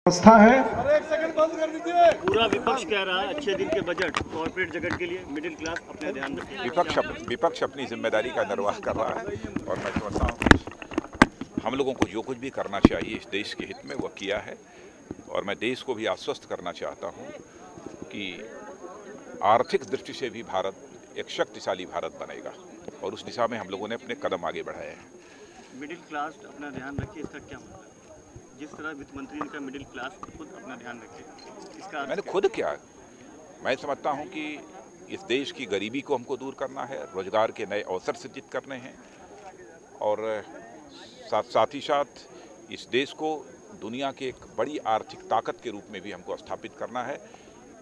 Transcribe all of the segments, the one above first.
व्यवस्था है। एक सेकंड बंद कर दीजिए। पूरा विपक्ष कह रहा है अच्छे दिन के बजट कॉर्पोरेट जगत के लिए मिडिल क्लास अपने ध्यान रखें। विपक्ष अपनी जिम्मेदारी का निर्वाह कर रहा है और मैं समझता हूँ कि हम लोगों को जो कुछ भी करना चाहिए इस देश के हित में वह किया है। और मैं देश को भी आश्वस्त करना चाहता हूँ कि आर्थिक दृष्टि से भी भारत एक शक्तिशाली भारत बनेगा और उस दिशा में हम लोगों ने अपने कदम आगे बढ़ाए हैं। मिडिल क्लास अपना ध्यान रखिए, इसका क्या मतलब? जिस तरह वित्त मंत्री ने कहा मिडिल क्लास खुद अपना ध्यान रखे, इसका मैंने खुद क्या, मैं समझता हूं कि इस देश की गरीबी को हमको दूर करना है, रोजगार के नए अवसर सृजित करने हैं और साथ ही साथ इस देश को दुनिया के एक बड़ी आर्थिक ताकत के रूप में भी हमको स्थापित करना है।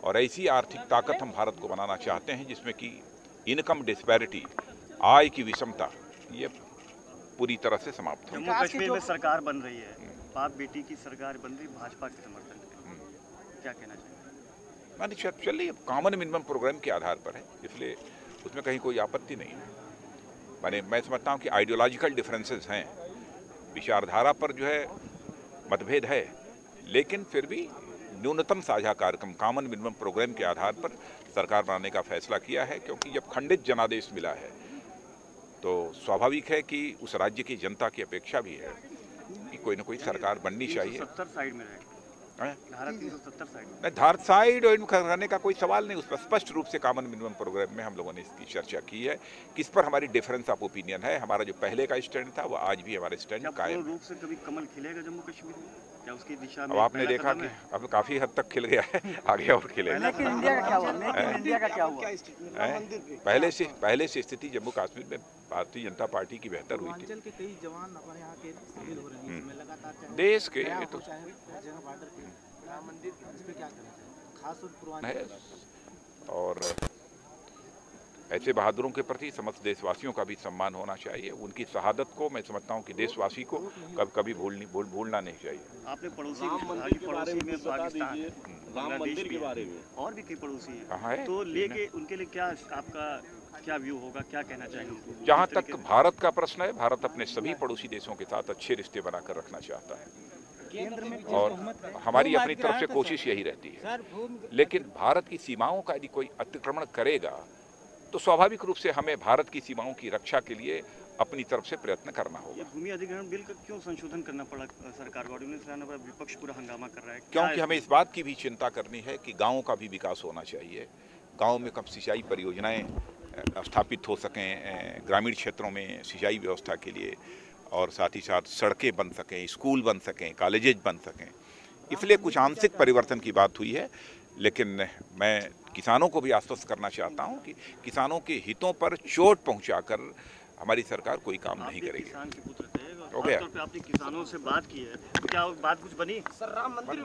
और ऐसी आर्थिक ताकत हम भारत को बनाना चाहते हैं जिसमें कि इनकम डिस्पैरिटी, आय की विषमता, ये पूरी तरह से समाप्त हो। जम्मू कश्मीर में सरकार बन रही है, बाप बेटी की सरकार बन रही भाजपा के समर्थन में, क्या कहना चाहिए? मानी चलिए कॉमन मिनिमम प्रोग्राम के आधार पर है, इसलिए उसमें कहीं कोई आपत्ति नहीं है। माने मैं समझता हूँ कि आइडियोलॉजिकल डिफरेंसेस हैं, विचारधारा पर जो है मतभेद है, लेकिन फिर भी न्यूनतम साझा कार्यक्रम कॉमन मिनिमम प्रोग्राम के आधार पर सरकार बनाने का फैसला किया है। क्योंकि जब खंडित जनादेश मिला है तो स्वाभाविक है कि उस राज्य की जनता की अपेक्षा भी है कि कोई ना कोई सरकार बननी चाहिए। 370 साइड में रहेगा, धारा 370 साइड नहीं, धार साइड करने का कोई सवाल नहीं। उस पर स्पष्ट रूप से कॉमन मिनिमम प्रोग्राम में हम लोगों ने इसकी चर्चा की है, किस पर हमारी डिफरेंस ऑफ ओपिनियन है। हमारा जो पहले का स्टैंड था वो आज भी हमारा स्टैंड कायम है। रूप से कभी कमल खिलेगा जम्मू कश्मीर में? क्या उसकी दिशा में? अब आपने देखा कि अब काफी हद तक खिल गया है, आगे और खिलेगा। लेकिन इंडिया का क्या हुआ? लेकिन इंडिया का क्या हुआ? पहले से स्थिति जम्मू कश्मीर में भारतीय जनता पार्टी की बेहतर हुई थी। के कई जवान अपने यहाँ के शहीद हो रहे हैं, लगातार देश के तो राम मंदिर इस पे क्या करना चाहिए, खास पूर्वांचल और ऐसे बहादुरों के प्रति समस्त देशवासियों का भी सम्मान होना चाहिए। उनकी शहादत को मैं समझता हूँ कि देशवासी को कभी भूलना नहीं चाहिए। आपने पड़ोसी में पाकिस्तान, राम मंदिर के बारे में और भी कई पड़ोसी हैं, कहाँ है तो लेके उनके लिए क्या आपका क्या व्यू होगा, क्या कहना चाहेंगे? जहाँ तक भारत का प्रश्न है, भारत अपने सभी पड़ोसी देशों के साथ अच्छे रिश्ते बनाकर रखना चाहता है और हमारी अपनी तरफ से कोशिश यही रहती है। लेकिन भारत की सीमाओं का यदि कोई अतिक्रमण करेगा तो स्वाभाविक रूप से हमें भारत की सीमाओं की रक्षा के लिए अपनी तरफ से प्रयत्न करना होगा। भूमि अधिग्रहण बिल का क्यों संशोधन करना पड़ा सरकार को? विपक्ष पूरा हंगामा कर रहा है क्योंकि हमें इस बात की भी चिंता करनी है कि गाँव का भी विकास होना चाहिए। गाँव में कब सिंचाई परियोजनाएं स्थापित हो सकें, ग्रामीण क्षेत्रों में सिंचाई व्यवस्था के लिए, और साथ ही साथ सड़कें बन सकें, स्कूल बन सकें, कॉलेजेज बन सकें। इसलिए कुछ आंशिक परिवर्तन की बात हुई है, लेकिन मैं किसानों को भी आश्वस्त करना चाहता हूं कि किसानों के हितों पर चोट पहुंचाकर हमारी सरकार कोई काम नहीं करेगी। किसान के पुत्र थे, आपने किसानों से बात की है, क्या बात कुछ बनी? सर राम मंदिर